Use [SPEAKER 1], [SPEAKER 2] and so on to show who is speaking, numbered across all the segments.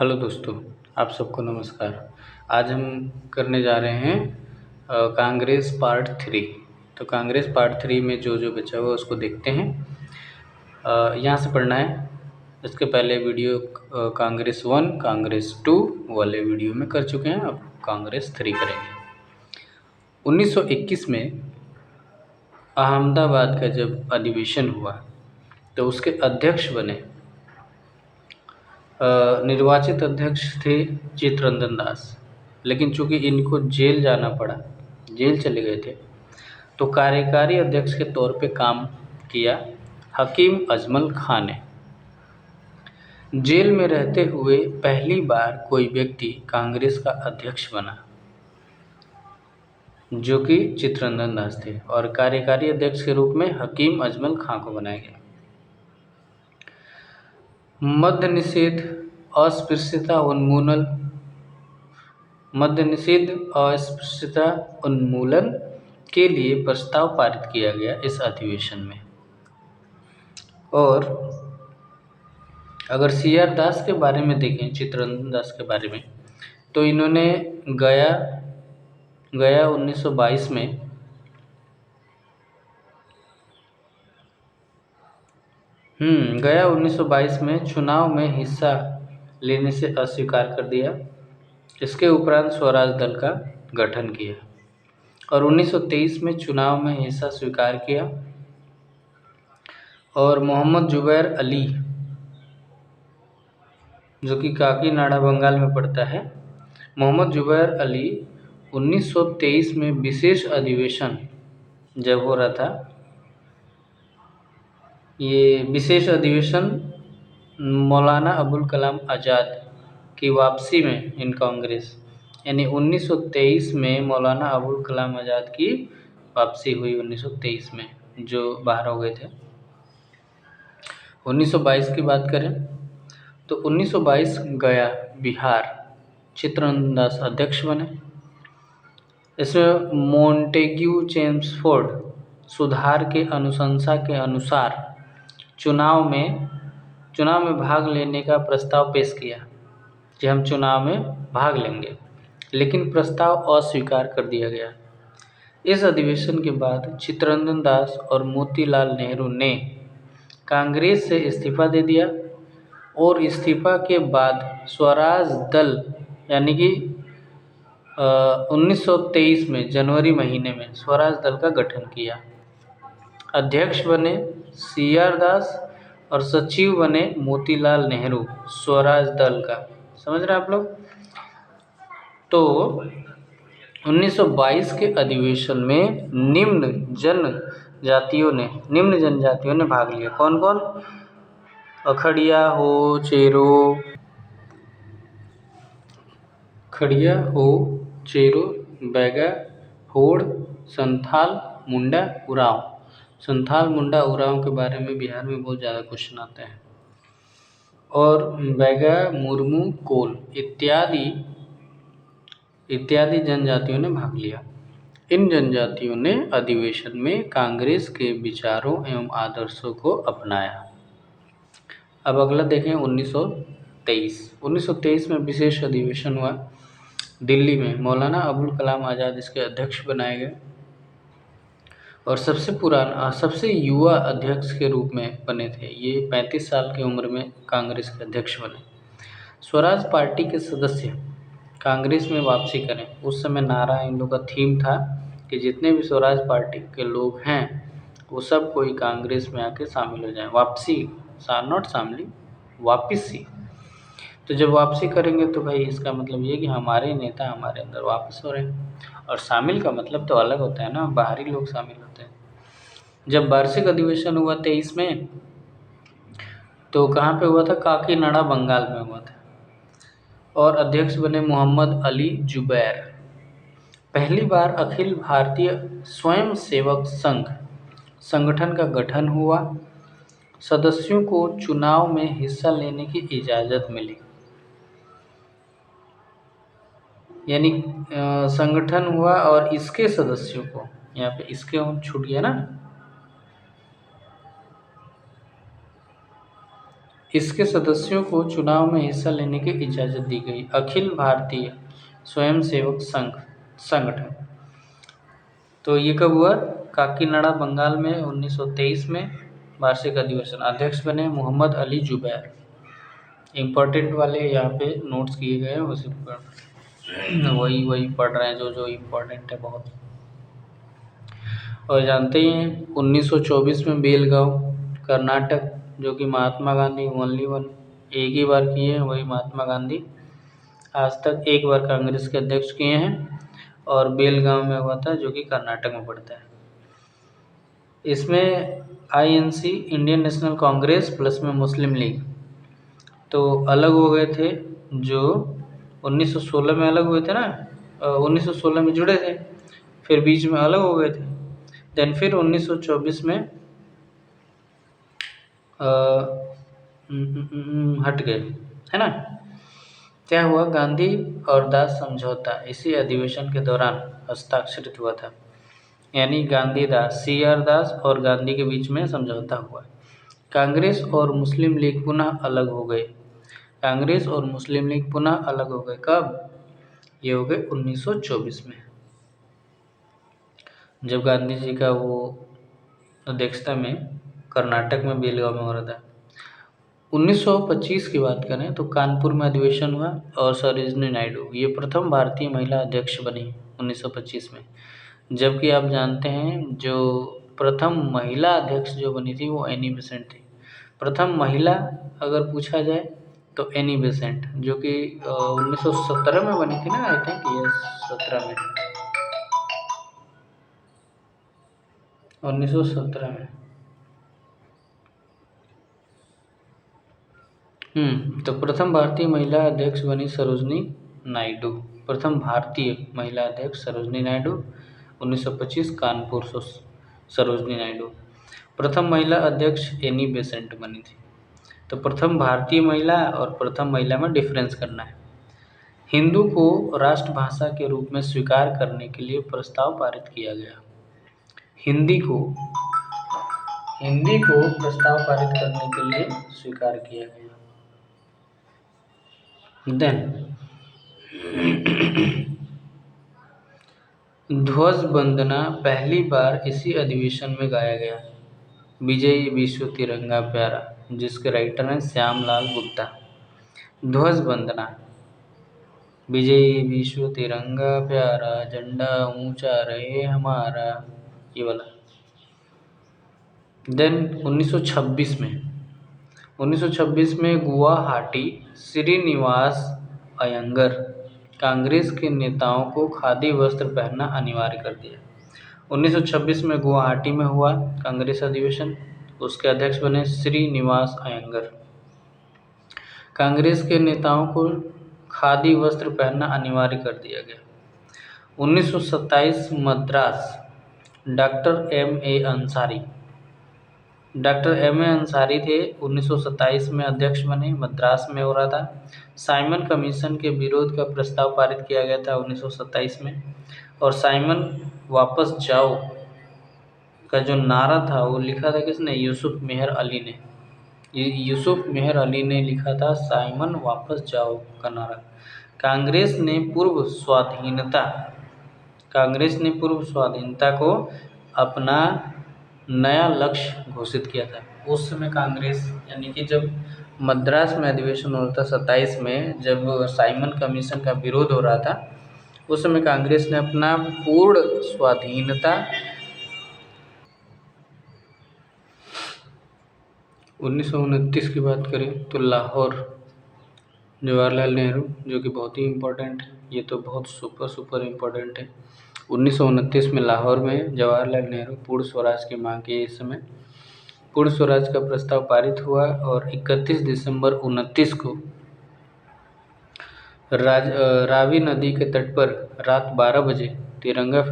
[SPEAKER 1] Hello दोस्तों, आप सबको नमस्कार। आज हम करने जा रहे हैं कांग्रेस पार्ट 3। तो कांग्रेस पार्ट 3 में जो जो बचा हुआ उसको देखते हैं। यहाँ से पढ़ना है। इसके पहले वीडियो कांग्रेस 1, कांग्रेस 2 वाले वीडियो में कर चुके हैं। अब कांग्रेस 3 करेंगे। 1921 में अहमदाबाद का जब अधिवेशन हुआ तो उसके अध्यक्ष बने निर्वाचित अध्यक्ष थे चित्तरंजन दास। लेकिन चूंकि इनको जेल जाना पड़ा, जेल चले गए थे, तो कार्यकारी अध्यक्ष के तौर पे काम किया हकीम अजमल खां ने। जेल में रहते हुए पहली बार कोई व्यक्ति कांग्रेस का अध्यक्ष बना, जो कि चित्तरंजन दास थे, और कार्यकारी अध्यक्ष के रूप में हकीम अजमल खां को बनाया गया। मद्य निषेध, अस्पृश्यता उन्मूलन के लिए प्रस्ताव पारित किया गया इस अधिवेशन में। और अगर CR दास के बारे में देखें, चित्तरंजन दास के बारे में, तो इन्होंने गया 1922 में गया 1922 में चुनाव में हिस्सा लेने से अस्वीकार कर दिया। इसके उपरांत स्वराज दल का गठन किया और 1923 में चुनाव में हिस्सा स्वीकार किया। और मोहम्मद जुबैर अली, जो कि काकीनाडा बंगाल में पड़ता है, मोहम्मद जुबैर अली 1923 में विशेष अधिवेशन जब हो रहा था, ये विशेष अधिवेशन मौलाना अबुल कलाम आज़ाद की वापसी में इन कांग्रेस, यानी 1923 में मौलाना अबुल कलाम आज़ाद की वापसी हुई 1923 में, जो बाहर हो गए थे। 1922 की बात करें तो 1922 गया बिहार, चित्तरंजन दास अध्यक्ष बने। इसमें मोंटेग्यू चेम्सफोर्ड सुधार के अनुशंसा के अनुसार चुनाव में भाग लेने का प्रस्ताव पेश किया कि हम चुनाव में भाग लेंगे, लेकिन प्रस्ताव अस्वीकार कर दिया गया। इस अधिवेशन के बाद चित्तरंजन दास और मोतीलाल नेहरू ने कांग्रेस से इस्तीफा दे दिया और इस्तीफा के बाद स्वराज दल, यानी कि 1923 में जनवरी महीने में स्वराज दल का गठन किया। अध्यक्ष बने CR दास और सचिव बने मोतीलाल नेहरू स्वराज दल का। समझ रहे हैं आप लोग? तो 1922 के अधिवेशन में निम्न जनजातियों ने भाग लिया। कौन कौन? खड़िया हो, बैगा, होड़, संथाल, मुंडा, उरांव। संथाल, मुंडा, उरांव के बारे में बिहार में बहुत ज़्यादा क्वेश्चन आते हैं। और बैगा, मुर्मू, कोल इत्यादि जनजातियों ने भाग लिया। इन जनजातियों ने अधिवेशन में कांग्रेस के विचारों एवं आदर्शों को अपनाया। अब अगला देखें 1923 में विशेष अधिवेशन हुआ दिल्ली में। मौलाना अबुल कलाम आज़ाद इसके अध्यक्ष बनाए गए और सबसे युवा अध्यक्ष के रूप में बने थे। ये 35 साल की उम्र में कांग्रेस के अध्यक्ष बने। स्वराज पार्टी के सदस्य कांग्रेस में वापसी करें। उस समय नारा इन लोगों का थीम था कि जितने भी स्वराज पार्टी के लोग हैं वो सब कोई कांग्रेस में आके शामिल हो जाए। वापसी। तो जब वापसी करेंगे तो भाई इसका मतलब ये कि हमारे नेता हमारे अंदर वापस हो रहे हैं। और शामिल का मतलब तो अलग होता है ना, बाहरी लोग शामिल होते हैं। जब वार्षिक अधिवेशन हुआ 23 में, तो कहाँ पे हुआ था? काकीनाडा बंगाल में हुआ था और अध्यक्ष बने मोहम्मद अली जुबैर। पहली बार अखिल भारतीय स्वयंसेवक संघ संगठन का गठन हुआ। सदस्यों को चुनाव में हिस्सा लेने की इजाज़त मिली, यानी संगठन हुआ और इसके सदस्यों को, यहाँ पे इसके छूट गया ना, इसके सदस्यों को चुनाव में हिस्सा लेने की इजाज़त दी गई। अखिल भारतीय स्वयंसेवक संगठन, तो ये कब हुआ? काकीनाडा, बंगाल में 1923 में वार्षिक अधिवेशन। अध्यक्ष बने मोहम्मद अली जुबैर। इम्पोर्टेंट वाले यहाँ पे नोट्स किए गए हैं, उसी पर वही पढ़ रहे हैं जो इम्पोर्टेंट है बहुत। और जानते ही हैं 1924 में बेलगांव, कर्नाटक, जो कि महात्मा गांधी ओनली वन एक ही बार किए हैं, वही महात्मा गांधी आज तक एक बार कांग्रेस के अध्यक्ष किए हैं, और बेलगांव में हुआ था जो कि कर्नाटक में पड़ता है। इसमें INC Indian national Congress plus में मुस्लिम लीग तो अलग हो गए थे, जो 1916 में अलग हुए थे ना, 1916 में जुड़े थे, फिर बीच में अलग हो गए थे, देन फिर 1924 में हट गए, है ना। क्या हुआ? गांधी और दास समझौता इसी अधिवेशन के दौरान हस्ताक्षरित हुआ था, यानी गांधी दास, CR दास और गांधी के बीच में समझौता हुआ। कांग्रेस और मुस्लिम लीग पुनः अलग हो गए। कांग्रेस और मुस्लिम लीग पुनः अलग हो गए कब? ये हो गए 1924 में, जब गांधी जी का वो अध्यक्षता में कर्नाटक में बेलगांव में हो रहा था। 1925 की बात करें तो कानपुर में अधिवेशन हुआ और सरोजिनी नायडू ये प्रथम भारतीय महिला अध्यक्ष बनी 1925 में। जबकि आप जानते हैं जो प्रथम महिला अध्यक्ष जो बनी थी वो एनी बेसेंट थी। प्रथम महिला अगर पूछा जाए तो एनी बेसेंट, जो कि 1917 में बनी थी ना, आई थिंक ये 17 में, 1917 में। तो प्रथम भारतीय महिला अध्यक्ष बनी सरोजिनी नायडू। प्रथम भारतीय महिला अध्यक्ष सरोजिनी नायडू 1925 कानपुर सरोजिनी नायडू। प्रथम महिला अध्यक्ष एनी बेसेंट बनी थी। तो प्रथम भारतीय महिला और प्रथम महिला में डिफरेंस करना है। हिंदू को राष्ट्रभाषा के रूप में स्वीकार करने के लिए प्रस्ताव पारित किया गया। हिंदी को प्रस्ताव पारित करने के लिए स्वीकार किया गया। देन ध्वज वंदना पहली बार इसी अधिवेशन में गाया गया। विजयी विश्व तिरंगा प्यारा, जिसके राइटर हैं श्यामलाल गुप्ता। ध्वज वंदना, विजयी विश्व तिरंगा प्यारा, झंडा ऊंचा रहे हमारा, ये वाला। देन 1926 में गुवाहाटी श्रीनिवास अयंगर कांग्रेस के नेताओं को खादी वस्त्र पहनना अनिवार्य कर दिया। 1926 में गुवाहाटी में हुआ कांग्रेस अधिवेशन, उसके अध्यक्ष बने श्रीनिवास अयंगर। कांग्रेस के नेताओं को खादी वस्त्र पहनना अनिवार्य कर दिया गया। 1927 मद्रास, डॉक्टर M.A. अंसारी थे 1927 में अध्यक्ष बने, मद्रास में हो रहा था। साइमन कमीशन के विरोध का प्रस्ताव पारित किया गया था 1927 में, और साइमन वापस जाओ का जो नारा था वो लिखा था किसने? यूसुफ मेहर अली ने। यूसुफ मेहर अली ने लिखा था साइमन वापस जाओ का नारा। कांग्रेस ने पूर्व स्वाधीनता को अपना नया लक्ष्य घोषित किया था। उस समय कांग्रेस, यानी कि जब मद्रास में अधिवेशन हो रहा था 27 में, जब साइमन कमीशन का विरोध हो रहा था, उस समय कांग्रेस ने अपना पूर्ण स्वाधीनता 1929 की बात करें तो लाहौर, जवाहरलाल नेहरू, जो कि बहुत ही इम्पोर्टेंट है, ये तो बहुत सुपर इम्पोर्टेंट है। 1929 में लाहौर में जवाहरलाल नेहरू पूर्ण स्वराज की मांग की। इस समय पूर्ण स्वराज का प्रस्ताव पारित हुआ और 31 दिसंबर 1929 को रावी नदी के तट पर रात 12 बजे तिरंगा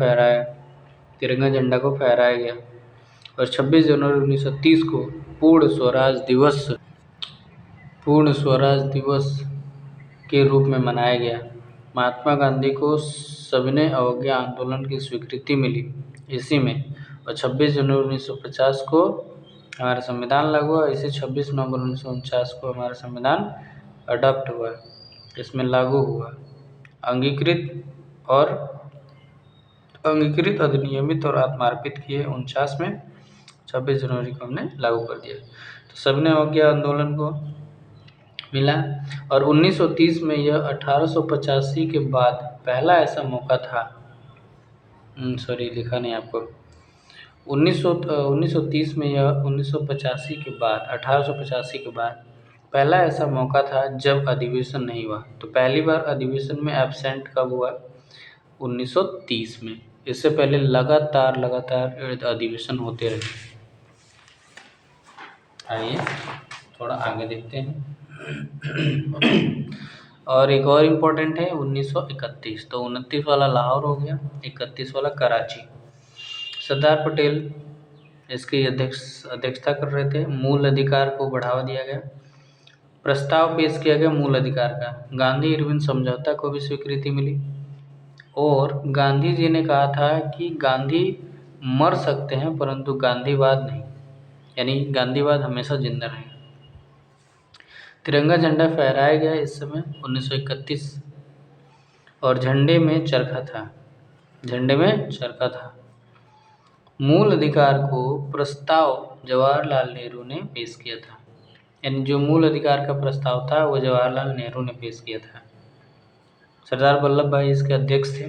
[SPEAKER 1] झंडा को फहराया गया, और 26 जनवरी 1930 को पूर्ण स्वराज दिवस के रूप में मनाया गया। महात्मा गांधी को सविनय अवज्ञा आंदोलन की स्वीकृति मिली इसी में, और 26 जनवरी 1950 को हमारा संविधान लागू हुआ, इसे 26 नवंबर 1949 को हमारा संविधान अडॉप्ट हुआ, इसमें लागू हुआ। अंगीकृत, अधिनियमित और आत्मार्पित किए 49 में, 26 जनवरी को हमने लागू कर दिया। तो सबने अवज्ञा आंदोलन को मिला। और 1930 में यह 1885 के बाद पहला ऐसा मौका था, सॉरी लिखा नहीं आपको, 1930 में यह 1985 के बाद 1885 के बाद पहला ऐसा मौका था जब अधिवेशन नहीं हुआ। तो पहली बार अधिवेशन में एब्सेंट कब हुआ? 1930 में। इससे पहले लगातार अधिवेशन होते रहे। आइए थोड़ा आगे देखते हैं। और एक और इम्पोर्टेंट है 1931। तो 29 वाला लाहौर हो गया, 31 वाला कराची। सरदार पटेल इसकी अध्यक्षता कर रहे थे। मूल अधिकार को बढ़ावा दिया गया। प्रस्ताव पेश किया गया मूल अधिकार का। गांधी इरविन समझौता को भी स्वीकृति मिली। और गांधी जी ने कहा था कि गांधी मर सकते हैं परंतु गांधीवाद नहीं, यानी गांधीवाद हमेशा जिंदा रहेगा। तिरंगा झंडा फहराया गया इस समय 1931 और झंडे में चरखा था। मूल अधिकार को प्रस्ताव जवाहरलाल नेहरू ने पेश किया था, यानी जो मूल अधिकार का प्रस्ताव था वो जवाहरलाल नेहरू ने पेश किया था। सरदार वल्लभ भाई इसके अध्यक्ष थे।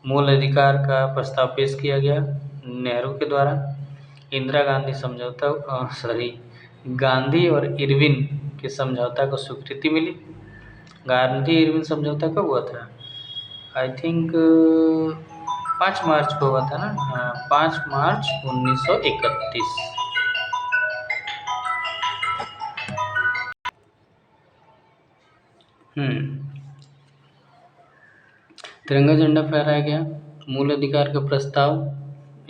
[SPEAKER 1] मूल अधिकार का प्रस्ताव पेश किया गया नेहरू के द्वारा। इंदिरा गांधी गांधी और इरविन के समझौता को स्वीकृति मिली। गांधी इरविन समझौता कब हुआ था? आई थिंक 5 मार्च को हुआ था ना। 5 मार्च 1931। तिरंगा झंडा फहराया गया। मूल अधिकार का प्रस्ताव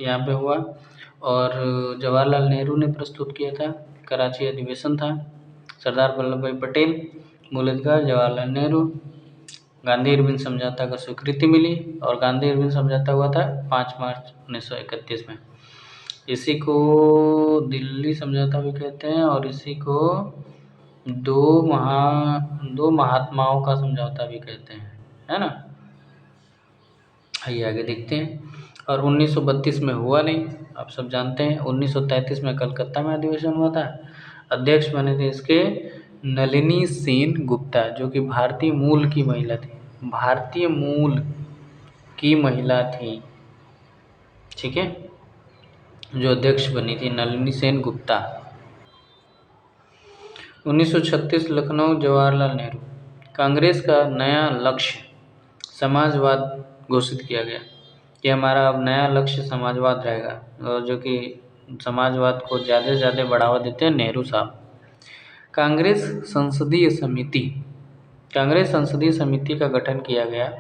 [SPEAKER 1] यहाँ पे हुआ और जवाहरलाल नेहरू ने प्रस्तुत किया था। कराची अधिवेशन था। सरदार वल्लभ भाई पटेल, मूल अधिकार जवाहरलाल नेहरू। गांधी इरविन समझौता को स्वीकृति मिली और गांधी इरविन समझौता हुआ था 5 मार्च 1931 में। इसी को दिल्ली समझौता भी कहते हैं और इसी को दो महात्माओं का समझौता भी कहते हैं, है ना। आइए आगे देखते हैं। और 1932 में हुआ नहीं, आप सब जानते हैं। 1933 में कलकत्ता में अधिवेशन हुआ था। अध्यक्ष बने थे इसके नलिनी सेन गुप्ता, जो कि भारतीय मूल की महिला थी। ठीक है, जो अध्यक्ष बनी थी नलिनी सेन गुप्ता। 1936 लखनऊ जवाहरलाल नेहरू। कांग्रेस का नया लक्ष्य समाजवाद घोषित किया गया कि हमारा अब नया लक्ष्य समाजवाद रहेगा, और जो कि समाजवाद को ज़्यादा से ज़्यादा बढ़ावा देते हैं नेहरू साहब। कांग्रेस संसदीय समिति का गठन किया गया।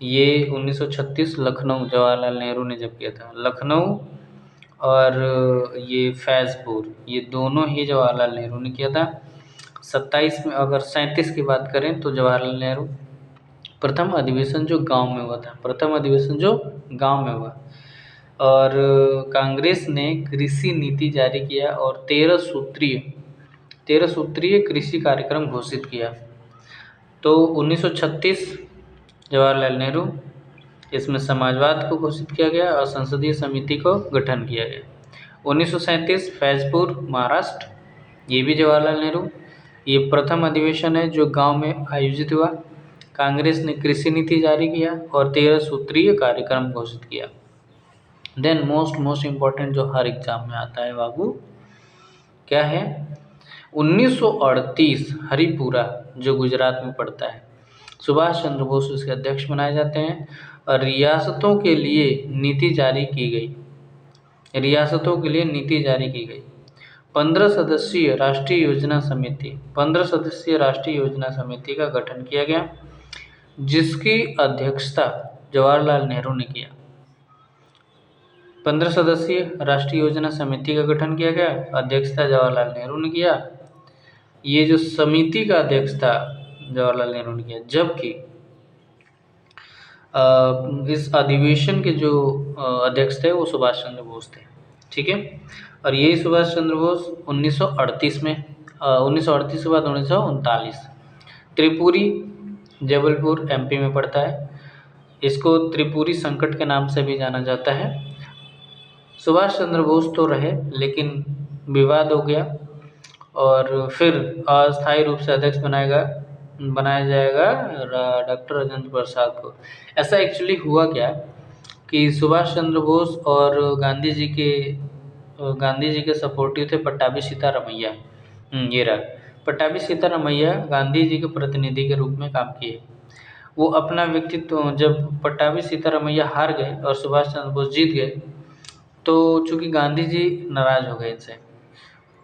[SPEAKER 1] ये 1936 लखनऊ जवाहरलाल नेहरू ने जब किया था। लखनऊ और ये फैज़पुर, ये दोनों ही जवाहरलाल नेहरू ने किया था। 27 में, अगर 37 की बात करें तो जवाहरलाल नेहरू। प्रथम अधिवेशन जो गांव में हुआ और कांग्रेस ने कृषि नीति जारी किया और 13 सूत्रीय कृषि कार्यक्रम घोषित किया। तो 1936 जवाहरलाल नेहरू, इसमें समाजवाद को घोषित किया गया और संसदीय समिति को गठन किया गया। 1937 फैज़पुर महाराष्ट्र, ये भी जवाहरलाल नेहरू। ये प्रथम अधिवेशन है जो गांव में आयोजित हुआ। कांग्रेस ने कृषि नीति जारी किया और 13 सूत्रीय कार्यक्रम घोषित किया। देन मोस्ट इम्पोर्टेंट जो हर एग्जाम में आता है बाबू, क्या है? 1938 हरिपुरा, जो गुजरात में पड़ता है। सुभाष चंद्र बोस इसके अध्यक्ष बनाए जाते हैं और रियासतों के लिए नीति जारी की गई। 15 सदस्यीय राष्ट्रीय योजना समिति का गठन किया गया, जिसकी अध्यक्षता जवाहरलाल नेहरू ने किया। 15 सदस्यीय राष्ट्रीय योजना समिति का गठन किया गया, अध्यक्षता जवाहरलाल नेहरू ने किया। ये जो समिति का अध्यक्ष था जवाहरलाल नेहरू ने किया, जबकि इस अधिवेशन के जो अध्यक्ष थे वो सुभाष चंद्र बोस थे। ठीक है। और यही सुभाष चंद्र बोस 1938 में 1938 के बाद 1939 त्रिपुरी जबलपुर एमपी में पड़ता है। इसको त्रिपुरी संकट के नाम से भी जाना जाता है। सुभाष चंद्र बोस तो रहे लेकिन विवाद हो गया और फिर अस्थायी रूप से अध्यक्ष बनाया जाएगा डॉक्टर राजेंद्र प्रसाद को। ऐसा एक्चुअली हुआ क्या कि सुभाष चंद्र बोस और गांधी जी के सपोर्टिव थे पट्टाभी सीतारामैया। ये रहा पट्टाभी सीतारामैया गांधी जी के प्रतिनिधि के रूप में काम किए। वो अपना व्यक्तित्व जब पट्टाभी सीतारामैया हार गए और सुभाष चंद्र बोस जीत गए तो चूंकि गांधी जी नाराज हो गए इनसे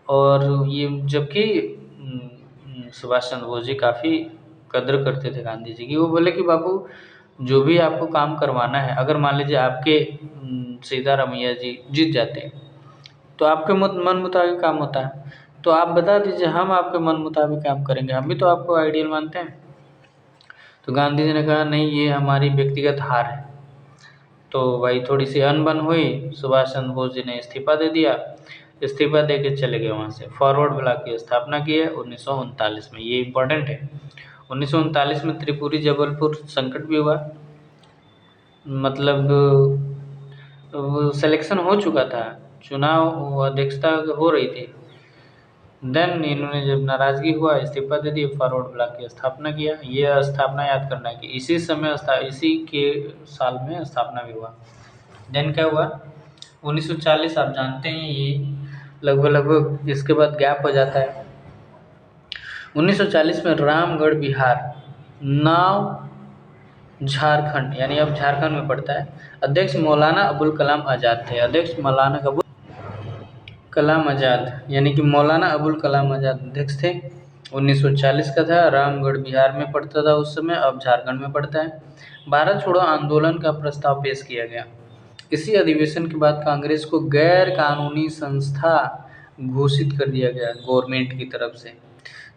[SPEAKER 1] और ये जबकि सुभाष चंद्र बोस जी काफ़ी कद्र करते थे गांधी जी की। वो बोले कि बाबू जो भी आपको काम करवाना है, अगर मान लीजिए आपके सीतारामैया जी जीत जाते हैं तो आपके मन मुताबिक काम होता है, तो आप बता दीजिए हम आपके मन मुताबिक काम करेंगे, हम भी तो आपको आइडियल मानते हैं। तो गांधी जी ने कहा नहीं, ये हमारी व्यक्तिगत हार है। तो भाई थोड़ी सी अनबन हुई, सुभाष चंद्र बोस जी ने इस्तीफा दे दिया। इस्तीफा दे के चले गए वहाँ से। फॉरवर्ड ब्लॉक की स्थापना की है 1939 में, ये इम्पोर्टेंट है। 1939 में त्रिपुरी जबलपुर संकट भी हुआ, मतलब वो सिलेक्शन हो चुका था, चुनाव अध्यक्षता हो रही थी। देन इन्होंने जब नाराज़गी हुआ इस्तीफा दे दिया, फॉरवर्ड ब्लॉक की स्थापना किया। ये स्थापना याद करना है कि इसी के साल में स्थापना भी हुआ। देन क्या हुआ 1940, आप जानते हैं ये लगभग इसके बाद गैप हो जाता है। 1940 में रामगढ़ बिहार नाव झारखंड, यानी अब झारखंड में पड़ता है, अध्यक्ष मौलाना अबुल कलाम आज़ाद थे। अध्यक्ष मौलाना अबुल कलाम आज़ाद, यानी कि मौलाना अबुल कलाम आज़ाद अध्यक्ष थे। 1940 का था, रामगढ़ बिहार में पड़ता था उस समय, अब झारखंड में पड़ता है। भारत छोड़ो आंदोलन का प्रस्ताव पेश किया गया। इसी अधिवेशन के बाद कांग्रेस को गैर कानूनी संस्था घोषित कर दिया गया गवर्नमेंट की तरफ से।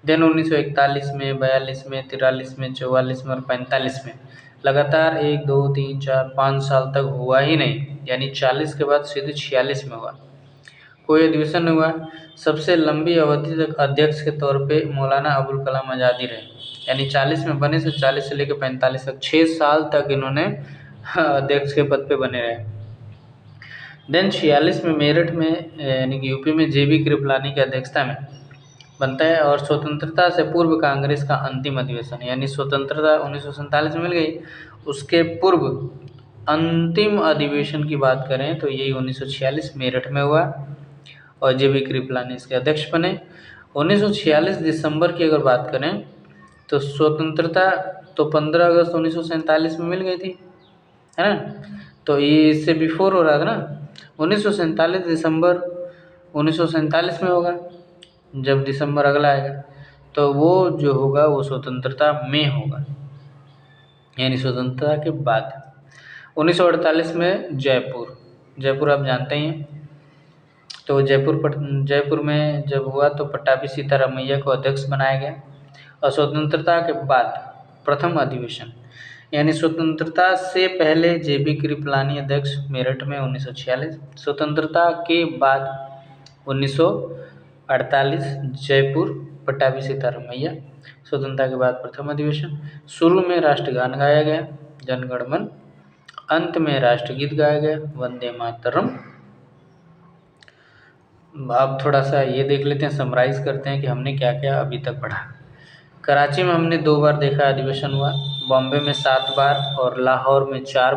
[SPEAKER 1] देन 1941 में, 42 में, 43 में, 44 में और 45 में लगातार 1, 2, 3, 4, 5 साल तक हुआ ही नहीं, यानी 40 के बाद सीधे 46 में हुआ, कोई अधिवेशन नहीं हुआ। सबसे लंबी अवधि तक अध्यक्ष के तौर पे मौलाना अबुल कलाम आज़ाद ही रहे, यानी 40 में बने, से 40 से लेकर 45 तक 6 साल तक इन्होंने अध्यक्ष के पद पे बने रहे। देन 46 में मेरठ में, यानी कि यूपी में जेबी कृपलानी की अध्यक्षता में बनता है। और स्वतंत्रता से पूर्व कांग्रेस का अंतिम अधिवेशन, यानी स्वतंत्रता 1947 में मिल गई, उसके पूर्व अंतिम अधिवेशन की बात करें तो यही 1946 मेरठ में हुआ और जेबी कृपलानी इसके अध्यक्ष बने। 1946 दिसंबर की अगर बात करें तो स्वतंत्रता तो 15 अगस्त 1947 में मिल गई थी, है ना, तो ये इससे बिफोर हो रहा था ना। 1947 दिसंबर 1947 में होगा, जब दिसंबर अगला आएगा तो वो जो होगा वो स्वतंत्रता में होगा, यानी स्वतंत्रता के बाद। 1948 में जयपुर आप जानते ही हैं। तो जयपुर में जब हुआ तो पट्टाभी सीतारामैया को अध्यक्ष बनाया गया। और स्वतंत्रता के बाद प्रथम अधिवेशन, यानी स्वतंत्रता से पहले जेबी कृपलानी अध्यक्ष मेरठ में 1946, स्वतंत्रता के बाद 1948 जयपुर पट्टाभी सीतारामैया, स्वतंत्रता के बाद प्रथम अधिवेशन। शुरू में राष्ट्रगान गाया गया, जनगण मन, अंत में राष्ट्रगीत गाया गया, वंदे मातरम। अब थोड़ा सा ये देख लेते हैं, समराइज़ करते हैं कि हमने क्या क्या अभी तक पढ़ा। कराची में हमने 2 बार देखा अधिवेशन हुआ, बॉम्बे में 7 बार और लाहौर में 4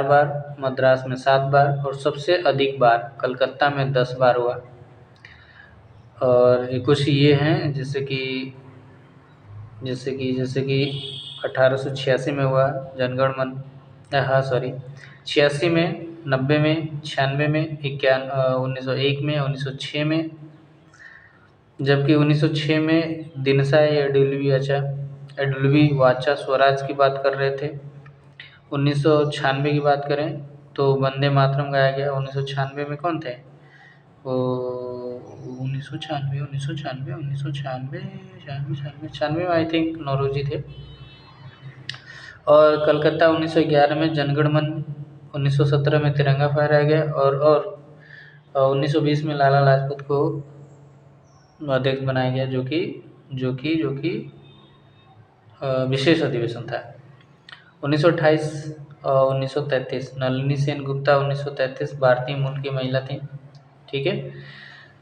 [SPEAKER 1] बार, मद्रास में 7 बार और सबसे अधिक बार कलकत्ता में 10 बार हुआ। और कुछ ये हैं जैसे कि 1886 में हुआ जनगण मन, हाँ सॉरी 86 में, 90 में, 96 में, 1901 में, 1906 में, जबकि 1906 में दिनसा एडुल्वी वाचा स्वराज की बात कर रहे थे। 1996 की बात करें तो वंदे मातरम गाया गया। 1996 में कौन थे वो, 1996 में आई थिंक नौरोजी थे। और कलकत्ता 1911 में जनगण मन, 1917 में तिरंगा फहराया गया और 1920 में लाला लाजपत को अध्यक्ष बनाया गया, जो कि विशेष अधिवेशन था। 1928 और 1933 नलिनी सेन गुप्ता 1933 भारतीय मूल की महिला थी। ठीक है,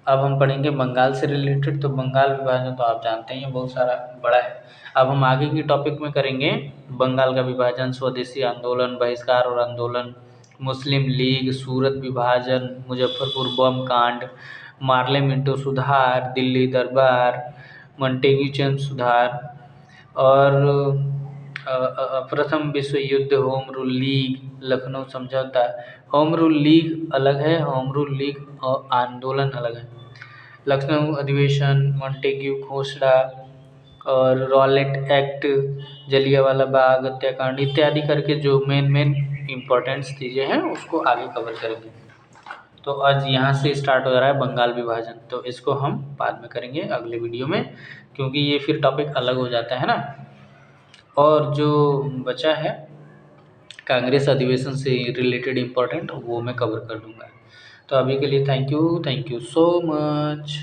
[SPEAKER 1] अब हम पढ़ेंगे बंगाल से रिलेटेड। तो बंगाल विभाजन तो आप जानते हैं बहुत सारा बड़ा है। अब हम आगे की टॉपिक में करेंगे बंगाल का विभाजन, स्वदेशी आंदोलन, बहिष्कार और आंदोलन, मुस्लिम लीग, सूरत विभाजन, मुजफ्फरपुर बम कांड, मार्ले मिंटो सुधार, दिल्ली दरबार, मंटेगी चंद सुधार और प्रथम विश्व युद्ध, होम रूल लीग, लखनऊ समझौता। होम रूल लीग अलग है, होम रूल लीग और आंदोलन अलग है। लखनऊ अधिवेशन, मॉन्टेग्यू घोषणा और रॉलेट एक्ट, जलियांवाला बाग हत्याकांड इत्यादि करके जो मेन इम्पोर्टेंट्स चीज़ें हैं उसको आगे कवर करेंगे। तो आज यहाँ से स्टार्ट हो रहा है बंगाल विभाजन, तो इसको हम बाद में करेंगे अगले वीडियो में, क्योंकि ये फिर टॉपिक अलग हो जाता है ना। और जो बचा है कांग्रेस अधिवेशन से रिलेटेड इम्पोर्टेंट वो मैं कवर कर दूँगा। तो अभी के लिए थैंक यू सो मच।